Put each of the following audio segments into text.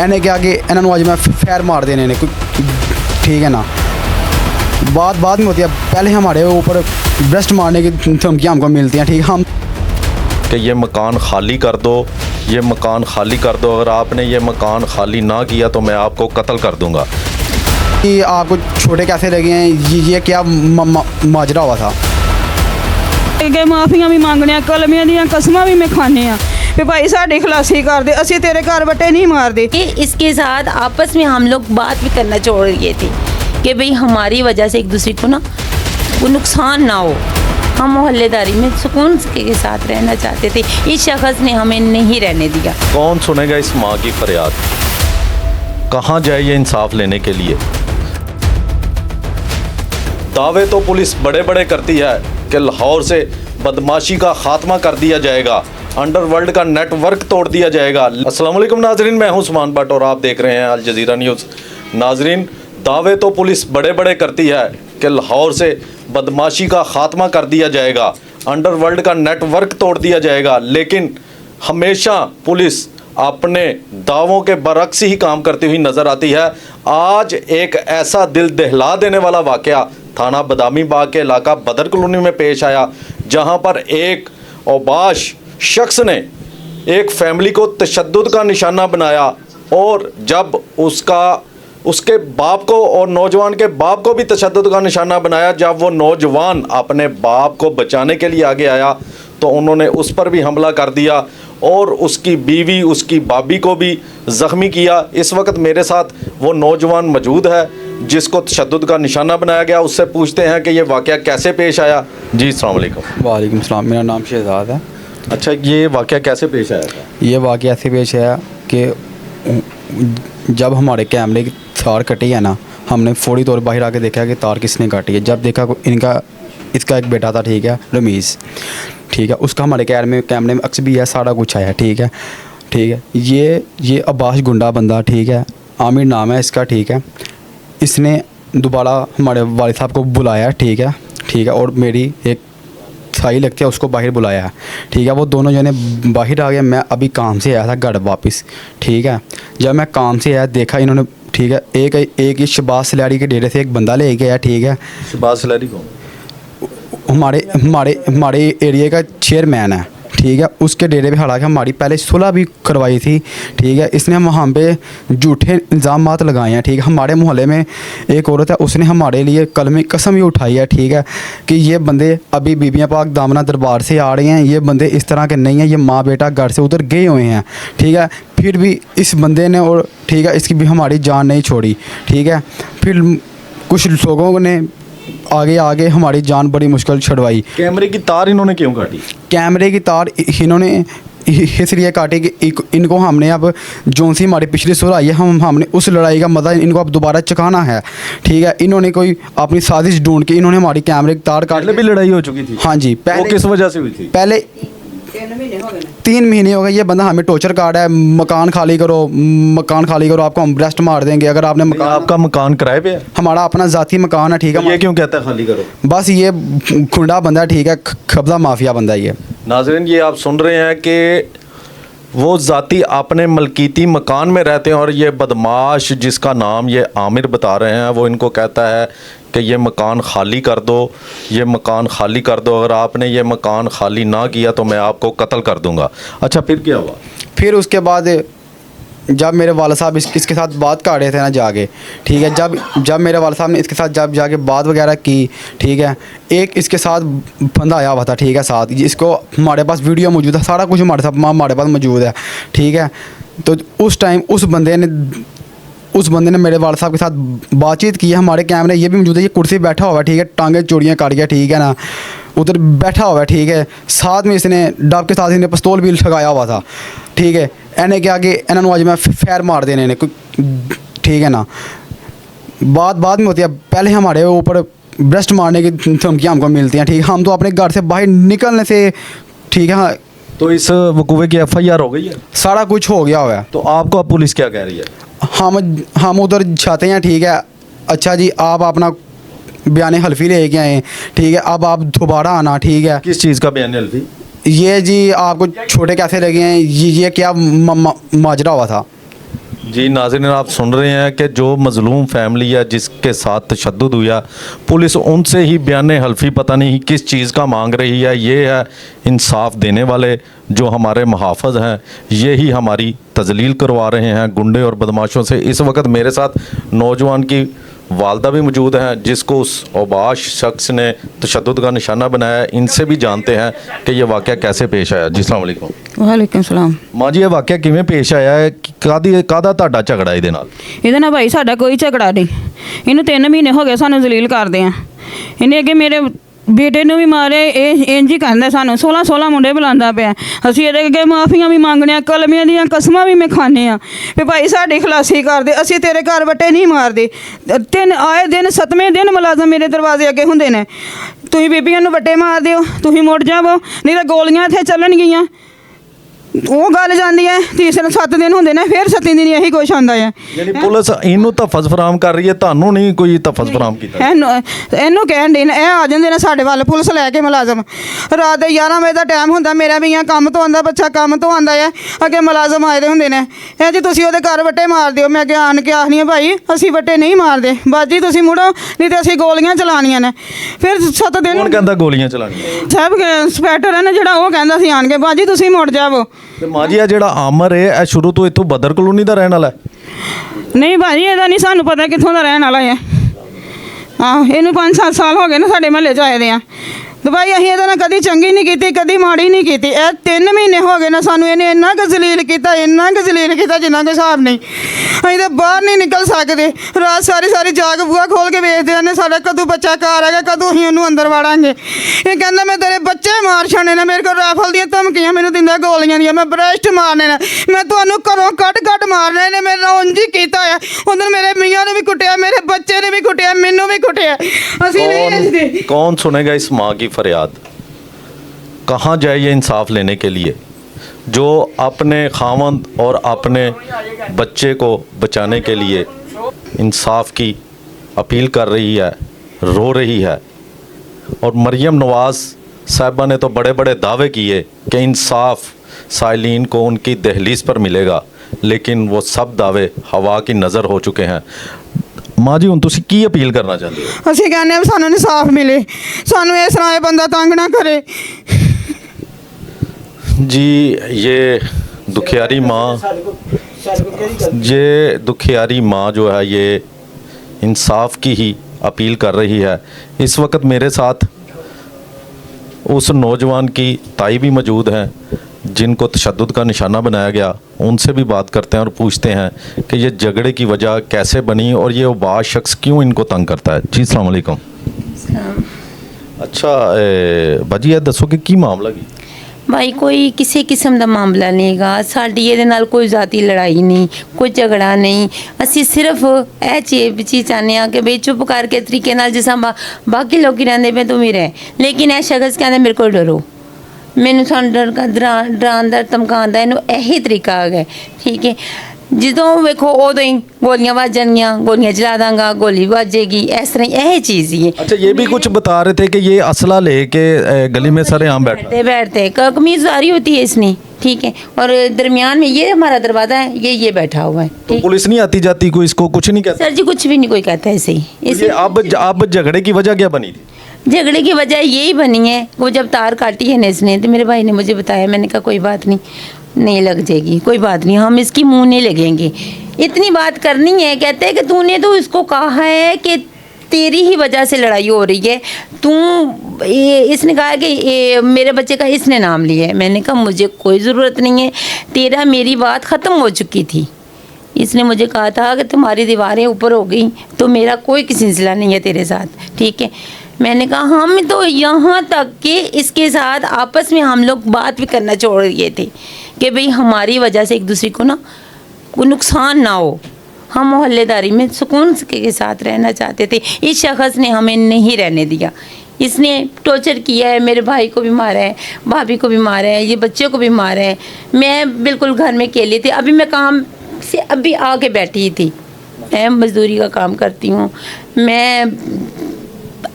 इन्हें क्या कि इन्होंने आज मैं फैर मार देने ने ठीक है ना। बात बाद में होती है, पहले हमारे ऊपर ब्रेस्ट मारने की धमकियाँ हमको मिलती हैं, ठीक है। हम कि ये मकान खाली कर दो, ये मकान खाली कर दो, अगर आपने ये मकान खाली ना किया तो मैं आपको कत्ल कर दूंगा। कि आपको छोटे कैसे लगे हैं, ये क्या माजरा हुआ था। माफियां भी मांगने, कलमियां दी कसमां भी मैं खाने कि भाई साड़ी खलासी कर दे, असी तेरे घर बटे नहीं मार दे। इसके साथ आपस में हम लोग बात भी करना छोड़ गए थे कि भाई हमारी वजह से एक दूसरे को ना वो नुकसान ना हो। हम मोहल्लेदारी में सुकून के साथ रहना चाहते थे, इस शख्स ने हमें नहीं रहने दिया। कौन सुनेगा इस माँ की फरियाद? कहाँ जाए ये इंसाफ लेने के लिए? दावे तो पुलिस बड़े बड़े करती है कि लाहौर से बदमाशी का खात्मा कर दिया जाएगा, अंडरवर्ल्ड का नेटवर्क तोड़ दिया जाएगा। अस्सलाम वालेकुम नाजरीन, मैं हूं उस्मान भट्ट और आप देख रहे हैं अल जजीरा न्यूज़। नाजरीन, दावे तो पुलिस बड़े बड़े करती है कि लाहौर से बदमाशी का खात्मा कर दिया जाएगा, अंडरवर्ल्ड का नेटवर्क तोड़ दिया जाएगा, लेकिन हमेशा पुलिस अपने दावों के बरक्स ही काम करती हुई नज़र आती है। आज एक ऐसा दिल दहला देने वाला वाक़या थाना बदामी बाग के इलाका बदर कॉलोनी में पेश आया, जहां पर एक औबाश शख्स ने एक फैमिली को तशद्दुद का निशाना बनाया और जब उसके बाप को और नौजवान के बाप को भी तशद्दुद का निशाना बनाया, जब वो नौजवान अपने बाप को बचाने के लिए आगे आया तो उन्होंने उस पर भी हमला कर दिया और उसकी बीवी, उसकी भाभी को भी ज़ख्मी किया। इस वक्त मेरे साथ वो नौजवान मौजूद है जिसको तशद्दुद का निशाना बनाया गया। उससे पूछते हैं कि ये वाक़या कैसे पेश आया। जी अस्सलाम वालेकुम। वालेकुम सलाम, मेरा नाम शहजाद है। अच्छा, ये वाक़या कैसे पेश आया था? ये वाक़या ऐसे पेश आया कि जब हमारे कैमरे की तार कटी है ना, हमने फौरी तौर बाहर आके देखा कि तार किसने काटी है। जब देखा इसका एक बेटा था, ठीक है, रमीज़, ठीक है, उसका हमारे कैमरे में अक्स भी है, सारा कुछ आया, ठीक है, ठीक है। ये अब्बास गुंडा बंदा, ठीक है, आमिर नाम है इसका, ठीक है, इसने दोबारा हमारे वालिद साहब को बुलाया, ठीक है, ठीक है, और मेरी एक साई लगती है उसको बाहर बुलाया है, ठीक है। वो दोनों जने बाहर आ गए। मैं अभी काम से आया था घर वापस, ठीक है। जब मैं काम से आया देखा इन्होंने, ठीक है, एक शहबाज सलारी के डेरे से एक बंदा ले गया, ठीक है। शहबाज सलारी कौन? हमारे एरिया का चेयरमैन है, ठीक है। उसके डेरे पे हालांकि हमारी पहले सुलह भी करवाई थी, ठीक है। इसने वहाँ पे झूठे इल्ज़ामात लगाए हैं, ठीक है। हमारे मोहल्ले में एक औरत है, उसने हमारे लिए कलमे कसम ही उठाई है, ठीक है, कि ये बंदे अभी बीबियाँ पाक दामना दरबार से आ रहे हैं, ये बंदे इस तरह के नहीं हैं, ये माँ बेटा घर से उधर गए हुए हैं, ठीक है। फिर भी इस बंदे ने, और ठीक है, इसकी भी हमारी जान नहीं छोड़ी, ठीक है। फिर कुछ लोगों ने आगे हमारी जान बड़ी मुश्किल छुड़वाई। कैमरे की तार इन्होंने क्यों काटी? कैमरे की तार इन्होंने इसलिए काटी कि इनको हमने अब जो सी हमारी पिछली सुलह आई है, हमने उस लड़ाई का मज़ा इनको अब दोबारा चखाना है, ठीक है। इन्होंने कोई अपनी साजिश ढूंढ के इन्होंने हमारी कैमरे की तार काट। पहले भी लड़ाई हो चुकी थी? हाँ जी। वो किस वजह से हुई थी? पहले 3 महीने हो गए। ये बंदा हमें टॉर्चर कर रहा है, मकान खाली करो, मकान खाली करो, आपको हम ब्रेस्ट मार देंगे अगर आपने मकान। आपका मकान किराए पे है? हमारा अपना ज़ाती मकान है, ठीक है। ये क्यों कहता है खाली करो? बस ये गुंडा बंदा है, ठीक है, कब्जा माफिया बंदा है ये। नाज़रीन, ये आप सुन रहे हैं कि वो ज़ाती अपने मलकीती मकान में रहते हैं और ये बदमाश जिसका नाम ये आमिर बता रहे हैं, वो इनको कहता है कि ये मकान खाली कर दो, ये मकान खाली कर दो, अगर आपने ये मकान खाली ना किया तो मैं आपको कत्ल कर दूंगा। अच्छा, फिर क्या हुआ? फिर उसके बाद जब मेरे वाला साहब इसके साथ बात कर रहे थे ना जाके, ठीक है, जब मेरे वाला साहब ने इसके साथ जब जाके बात वगैरह की, ठीक है, एक इसके साथ बंदा आया हुआ था, ठीक है, साथ इसको हमारे पास वीडियो मौजूद है, सारा कुछ हमारे पास मौजूद है, ठीक है। तो उस टाइम उस बंदे ने मेरे वाला साहब के साथ बातचीत की है। हमारे कैमरे ये भी मौजूद है, ये कुर्सी बैठा हुआ है, ठीक है, टांगे चूड़ियाँ काट गया, ठीक है ना, उधर बैठा हुआ है, ठीक है। साथ में इसने डब के साथ इसने पिस्तौल भी लगाया हुआ था, ठीक है। इन्हें क्या कि इन्होंने आज मैं फैर मार देने ने, ठीक है ना। बात बाद में होती है, पहले हमारे ऊपर ब्रेस्ट मारने की धमकियाँ हमको मिलती हैं, ठीक है। हम तो अपने घर से बाहर निकलने से, ठीक है, हाँ। तो इस वकूवे की FIR हो गई है? सारा कुछ हो गया हुआ है। तो आपको अब पुलिस क्या कह रही है? हम उधर जाते हैं, ठीक है। अच्छा जी, आप अपना बयान हल्फी लेके आए, ठीक है, अब आप दोबारा आना, ठीक है। किस चीज़ का बयान हल्फी? ये जी आपको छोटे कैसे लगे हैं, ये क्या माजरा हुआ था। जी नाज़रीन, आप सुन रहे हैं कि जो मज़लूम फैमिली है जिसके साथ तशद्दुद हुआ, पुलिस उनसे ही बयान हल्फी पता नहीं किस चीज़ का मांग रही है। ये है इंसाफ देने वाले जो हमारे मुहाफ़िज़ हैं, ये ही हमारी तजलील करवा रहे हैं गुंडे और बदमाशों से। इस वक्त मेरे साथ नौजवान की वालदा भी मौजूद हैं जिसको उस औबाश शख्स ने तशद्दुद का निशाना बनाया। इनसे भी जानते हैं कि ये वाक़या कैसे पेश आया। जी अस्सलाम वालेकुम। ਵਾਲੇਕੁਮ ਸਲਾਮ। ਮਾਂ ਜੀ, ਇਹ ਵਾਕਿਆ ਕਿਵੇਂ ਪੇਸ਼ ਆਇਆ ਹੈ? ਕਾਹਦਾ ਤੁਹਾਡਾ ਝਗੜਾ ਇਹਦੇ ਨਾਲ? ਇਹਦੇ ਨਾਲ ਭਾਈ ਸਾਡਾ ਕੋਈ ਝਗੜਾ ਨਹੀਂ। ਇਹਨੂੰ 3 ਮਹੀਨੇ ਹੋ ਗਏ ਸਾਨੂੰ ਜ਼ਲੀਲ ਕਰਦੇ ਆ। ਇਹਨੇ ਅੱਗੇ ਮੇਰੇ ਬੇਟੇ ਨੂੰ ਵੀ ਮਾਰੇ। ਇਹ ਇੰਜ ਹੀ ਕਹਿੰਦਾ ਸਾਨੂੰ 16 ਮੁੰਡੇ ਬੁਲਾਉਂਦਾ ਪਿਆ। ਅਸੀਂ ਇਹਦੇ ਅੱਗੇ ਮਾਫੀਆਂ ਵੀ ਮੰਗਣੇ ਆ, ਕਲਮਿਆਂ ਦੀਆਂ ਕਸਮਾਂ ਵੀ ਮੈਂ ਖਾਂਦੇ ਆ ਵੀ ਭਾਈ ਸਾਡੀ ਖਲਾਸੀ ਕਰਦੇ, ਅਸੀਂ ਤੇਰੇ ਘਰ ਵੱਟੇ ਨਹੀਂ ਮਾਰਦੇ। 3 ਆਏ ਦਿਨ 7ਵੇਂ ਦਿਨ ਮੁਲਾਜ਼ਮ ਮੇਰੇ ਦਰਵਾਜ਼ੇ ਅੱਗੇ ਹੁੰਦੇ ਨੇ, ਤੁਸੀਂ ਬੀਬੀਆਂ ਨੂੰ ਵੱਟੇ ਮਾਰ ਦਿਓ, ਤੁਸੀਂ ਮੁੜ ਜਾਵੋ ਨਹੀਂ ਤਾਂ ਗੋਲੀਆਂ ਇੱਥੇ ਚੱਲਣਗੀਆਂ। ਉਹ ਗੱਲ ਜਾਂਦੀ ਹੈ, ਤੀਸਰੇ 7 ਦਿਨ ਹੁੰਦੇ ਨੇ, ਫਿਰ 7 ਦਿਨ ਇਹੀ ਕੁਛ ਆਉਂਦਾ ਹੈ। ਯਾਨੀ ਪੁਲਿਸ ਇਹਨੂੰ ਤਹਫਜ਼ ਫਰਾਹਮ ਕਰ ਰਹੀ ਹੈ, ਤੁਹਾਨੂੰ ਨਹੀਂ ਕੋਈ ਤਹਫਜ਼ ਫਰਾਹਮ ਕੀਤਾ? ਇਹਨੂੰ ਕਹਿਣ ਦੇ ਇਹ ਆ ਜਾਂਦੇ ਨੇ ਸਾਡੇ ਵੱਲ ਪੁਲਿਸ ਲੈ ਕੇ ਮੁਲਾਜ਼ਮ। ਰਾਤ ਦੇ 11 ਵਜੇ ਦਾ ਟਾਈਮ ਹੁੰਦਾ, ਮੇਰਾ ਵੀ ਕੰਮ ਤੋਂ ਆਉਂਦਾ, ਬੱਚਾ ਕੰਮ ਤੋਂ ਆਉਂਦਾ ਹੈ, ਅੱਗੇ ਮੁਲਾਜ਼ਮ ਆਏ ਦੇ ਹੁੰਦੇ ਨੇ। ਇਹ ਜੀ ਤੁਸੀਂ ਉਹਦੇ ਘਰ ਵੱਟੇ ਮਾਰ ਦਿਓ। ਮੈਂ ਅੱਗੇ ਆਣ ਕੇ ਆਖਣੀ ਭਾਈ ਅਸੀਂ ਵੱਟੇ ਨਹੀਂ ਮਾਰਦੇ, ਬਾਜੀ ਤੁਸੀਂ ਮੁੜੋ ਨਹੀਂ ਤੇ ਅਸੀਂ ਗੋਲੀਆਂ ਚਲਾਉਣੀਆਂ ਨੇ। ਫਿਰ 7 ਦਿਨ ਕੌਣ ਕਹਿੰਦਾ ਗੋਲੀਆਂ ਚਲਾਉਣੀਆਂ? ਸਾਹਿਬ ਇੰਸਪੈਕਟਰ ਹੈ ਨਾ ਜਿਹੜਾ, ਉਹ ਕਹਿੰਦਾ ਸੀ ਆਣ ਕੇ ਬਾਜੀ ਤੁਸੀਂ ਮੁੜ ਜਾਵੋ। ਤੇ ਮਾਂ ਜੀ, ਇਹ ਜਿਹੜਾ ਆਮਰ ਹੈ ਇਹ ਸ਼ੁਰੂ ਤੋਂ ਇੱਥੋਂ ਬਦਰ ਕਲੋਨੀ ਦਾ ਰਹਿਣ ਵਾਲਾ ਹੈ? ਨਹੀਂ ਭਾਜੀ ਇਹਦਾ ਨਹੀਂ ਸਾਨੂੰ ਪਤਾ ਕਿੱਥੋਂ ਦਾ ਰਹਿਣ ਵਾਲਾ ਹੈ। ਇਹਨੂੰ 5-7 ਸਾਲ ਹੋ ਗਏ ਨਾ ਸਾਡੇ ਮਹੱਲੇ 'ਚ ਆਏ ਦੇ ਆ। ਤੇ ਭਾਈ ਅਸੀਂ ਇਹਦੇ ਨਾਲ ਕਦੀ ਚੰਗੀ ਨਹੀਂ ਕੀਤੀ, ਕਦੀ ਮਾੜੀ ਨਹੀਂ ਕੀਤੀ। ਇਹ 3 ਮਹੀਨੇ ਹੋ ਗਏ ਨਾ ਸਾਨੂੰ ਇਹਨੇ ਇੰਨਾ ਕੁ ਜ਼ਲੀਲ ਕੀਤਾ, ਇੰਨਾ ਕੁ ਜ਼ਲੀਲ ਕੀਤਾ ਜਿੰਨਾ ਕੋਈ ਹਿਸਾਬ ਨਹੀਂ। ਅਸੀਂ ਤਾਂ ਬਾਹਰ ਨਹੀਂ ਨਿਕਲ ਸਕਦੇ, ਰਾਤ ਸਾਰੀ ਜਾਗ ਬੂਹਾ ਖੋਲ ਕੇ ਵੇਖਦੇ ਨੇ ਸਾਡਾ ਕਦੋਂ ਬੱਚਾ ਘਰ ਆਏਗਾ, ਕਦੋਂ ਅਸੀਂ ਉਹਨੂੰ ਅੰਦਰ ਵਾੜਾਂਗੇ। ਇਹ ਕਹਿੰਦਾ ਮੈਂ ਤੇਰੇ ਬੱਚੇ ਮਾਰ ਛੱਡਣੇ ਨੇ, ਮੇਰੇ ਕੋਲ ਰਾਈਫਲ ਦੀਆਂ ਧਮਕੀਆਂ ਮੈਨੂੰ ਦਿੰਦਾ, ਗੋਲੀਆਂ ਦੀਆਂ, ਮੈਂ ਬ੍ਰੈਸਟ ਮਾਰਨੇ ਨੇ, ਮੈਂ ਤੁਹਾਨੂੰ ਘਰੋਂ ਕੱਢ ਮਾਰਨਾ। ਇਹਨੇ ਮੇਰੇ ਨਾਲ ਉਂਝ ਹੀ ਕੀਤਾ ਆ। ਉਧਰ ਮੇਰੇ ਮੀਆਂ ਨੂੰ ਵੀ ਕੁੱਟਿਆ, ਮੇਰੇ ਬੱਚੇ ਨੇ ਵੀ ਕੁੱਟਿਆ, ਮੈਨੂੰ ਵੀ ਕੁੱਟਿਆ। ਅਸੀਂ ਨਹੀਂ ਰਹਿੰਦੇ। कौन सुनेगा इस माँ की फरियाद? कहाँ जाए ये इंसाफ लेने के लिए जो अपने खावंद और अपने बच्चे को बचाने के लिए इंसाफ की अपील कर रही है, रो रही है। और मरियम नवाज़ साहिबा ने तो बड़े बड़े दावे किए कि इंसाफ साइलिन को उनकी दहलीज पर मिलेगा, लेकिन वो सब दावे हवा की नज़र हो चुके हैं। ਮਾਂ ਜੀ, ਹੁਣ ਤੁਸੀਂ ਕੀ ਅਪੀਲ ਕਰਨਾ ਚਾਹੁੰਦੇ ਹੋ? ਅਸੀਂ ਕਹਿੰਦੇ ਹਾਂ ਸਾਨੂੰ ਇਨਸਾਫ ਮਿਲੇ, ਸਾਨੂੰ ਇਸ ਤਰ੍ਹਾਂ ਇਹ ਬੰਦਾ ਤੰਗ ਨਾ ਕਰੇ। जी ये दुखियारी माँ जो है ये इंसाफ की ही अपील कर रही है। इस वक्त मेरे साथ उस नौजवान की ताई भी मौजूद हैं जिनको तशद्दुद का निशाना बनाया गया। उनसे भी बात करते हैं और पूछते हैं कि ये झगड़े की वजह कैसे बनी और ये उबाश शख्स क्यों इनको तंग करता है। जी अस्सलाम वालेकुम। अच्छा भाजी, ये दसो कि की मामला की? भाई कोई किसी किस्म का मामला नहीं गा, साडी ਇਹਦੇ ਨਾਲ ਕੋਈ ਜ਼ਾਤੀ ਲੜਾਈ ਨਹੀਂ, ਕੋਈ ਝਗੜਾ ਨਹੀਂ। ਅਸੀਂ ਸਿਰਫ ਇਹ ਚੀਜ਼ ਚਾਹੁੰਦੇ ਹਾਂ ਕਿ ਬਈ ਚੁੱਪ ਕਰਕੇ ਤਰੀਕੇ ਨਾਲ ਜਿਸ ਤਰ੍ਹਾਂ ਬਾਕੀ ਲੋਕੀ ਰਹਿੰਦੇ ਪਏ ਤੂੰ ਵੀ ਰਹਿ। ਲੇਕਿਨ ਇਹ ਸ਼ਖਸ ਕਹਿੰਦਾ ਮੇਰੇ ਕੋਲ ਡਰੋ, ਮੈਨੂੰ ਸਾਨੂੰ ਡਰਾਉਣ ਦਾ ਧਮਕਾਉਣ ਦਾ ਇਹਨੂੰ ਇਹੀ ਤਰੀਕਾ ਆ ਗਿਆ। ਠੀਕ ਹੈ, ਜਦੋਂ ਵੇਖੋ ਉਦੋਂ ही गोलियां ਵੱਜ ਜਾਣਗੀਆਂ, गोलियां चला दांगा, गोली ਵੱਜੇਗੀ, ਇਸ ਤਰ੍ਹਾਂ यही चीज़ ही है। अच्छा, ये भी कुछ बता रहे थे कि ये असला लेके गली में सरेआम बैठते कमीज़दारी होती है इसने। ठीक है, और दरमियान में ये हमारा दरवाज़ा है, ये बैठा हुआ है। तो पुलिस नहीं आती जाती, कोई इसको कुछ नहीं कहता? सर जी कुछ भी नहीं कोई कहता है ऐसे ही। ये अब झगड़े की वजह क्या बनी थी? झगड़े की वजह यही बनी है, वो जब तार काटी है ना इसने, तो मेरे भाई ने मुझे बताया, मैंने कहा कोई बात नहीं लग जाएगी, कोई बात नहीं, हम इसकी मुंह नहीं लगेंगे, इतनी बात करनी है। कहते हैं कि तूने तो इसको कहा है कि तेरी ही वजह से लड़ाई हो रही है, इसने कहा कि मेरे बच्चे का इसने नाम लिया है। मैंने कहा मुझे कोई ज़रूरत नहीं है, तेरा मेरी बात ख़त्म हो चुकी थी। इसने मुझे कहा था कि तुम्हारी दीवारें ऊपर हो गई तो मेरा कोई सिलसिला नहीं है तेरे साथ। ठीक है, मैंने कहा हम तो यहाँ तक कि इसके साथ आपस में हम लोग बात भी करना छोड़ दिए थे कि भाई हमारी वजह से एक दूसरे को ना कोई नुकसान ना हो, हम मोहल्लेदारी में सुकून के साथ रहना चाहते थे। इस शख्स ने हमें नहीं रहने दिया, इसने टॉर्चर किया है, मेरे भाई को भी मारा है, भाभी को भी मारा है, ये बच्चे को भी मारा है। मैं बिल्कुल घर में अकेली थी, अभी मैं काम से अभी आके बैठी थी, मैं मज़दूरी का काम करती हूँ। मैं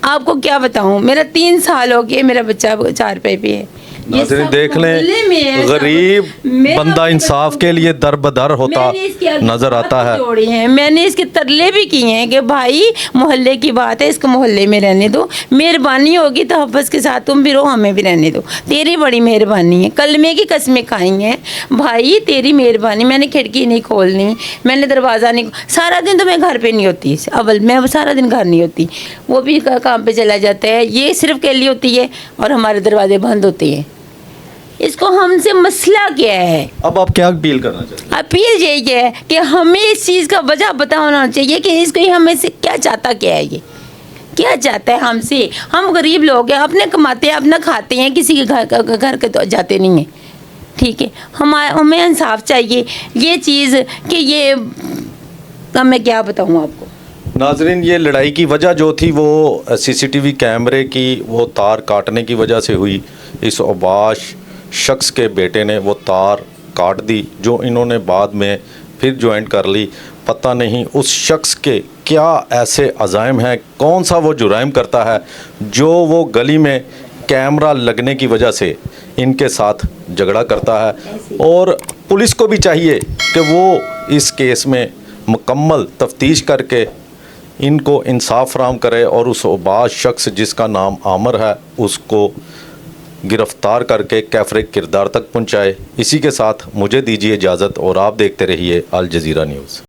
आपको क्या बताऊँ, मेरा 3 साल हो गए, मेरा बच्चा 4 पे है, नाज़रीन सब देख मोहल्ले में है, लें, सब। गरीब मैं बंदा अपने इंसाफ बच्चों के लिए दर बदर होता मैंने इसके आगे नजर आता हाथ है। जोड़े हैं, मैंने इसके तरले भी किए हैं कि भाई मोहल्ले की बात है, इसको मोहल्ले में रहने दो, मेहरबानी होगी तो आपस के साथ तुम भी रहो, हमें भी रहने दो, तेरी बड़ी मेहरबानी है। कलमे की कस्में खाई हैं भाई, तेरी मेहरबानी, मैंने खिड़की नहीं खोलनी, मैंने दरवाज़ा नहीं, सारा दिन तो मैं घर पे नहीं होती, अव्वल मैं सारा दिन घर नहीं होती, वो भी काम पे चला जाता है, ये सिर्फ के लिए होती है और हमारे दरवाजे बंद होते हैं। इसको हमसे मसला क्या है? अब आप क्या अपील करना चाहते हैं? अपील यही है कि हमें इस चीज़ का वजह पता होना चाहिए कि इसको हमें से क्या चाहता, क्या है, ये क्या चाहता है हमसे। हम गरीब लोग हैं, अपने कमाते हैं, अपना खाते हैं, किसी के घर के तो जाते नहीं हैं, ठीक है। हमें इंसाफ चाहिए, ये चीज़ कि ये अब मैं क्या बताऊँ आपको। नाजरीन, ये लड़ाई की वजह जो थी वो सीसीटीवी कैमरे की वो तार काटने की वजह से हुई। इस अबाश शख्स के बेटे ने वो तार काट दी, जो इन्होंने बाद में फिर ज्वाइन कर ली। पता नहीं उस शख्स के क्या ऐसे अज़ाइम हैं, कौन सा वो जुराइम करता है जो वो गली में कैमरा लगने की वजह से इनके साथ झगड़ा करता है। और पुलिस को भी चाहिए कि वो इस केस में मुकम्मल तफ्तीश करके इनको इंसाफ फराहम करे और उस अबाश शख्स जिसका नाम आमिर है उसको गिरफ़्तार करके कैफ़रे किरदार तक पहुंचाए। इसी के साथ मुझे दीजिए इजाज़त और आप देखते रहिए अल जज़ीरा न्यूज़।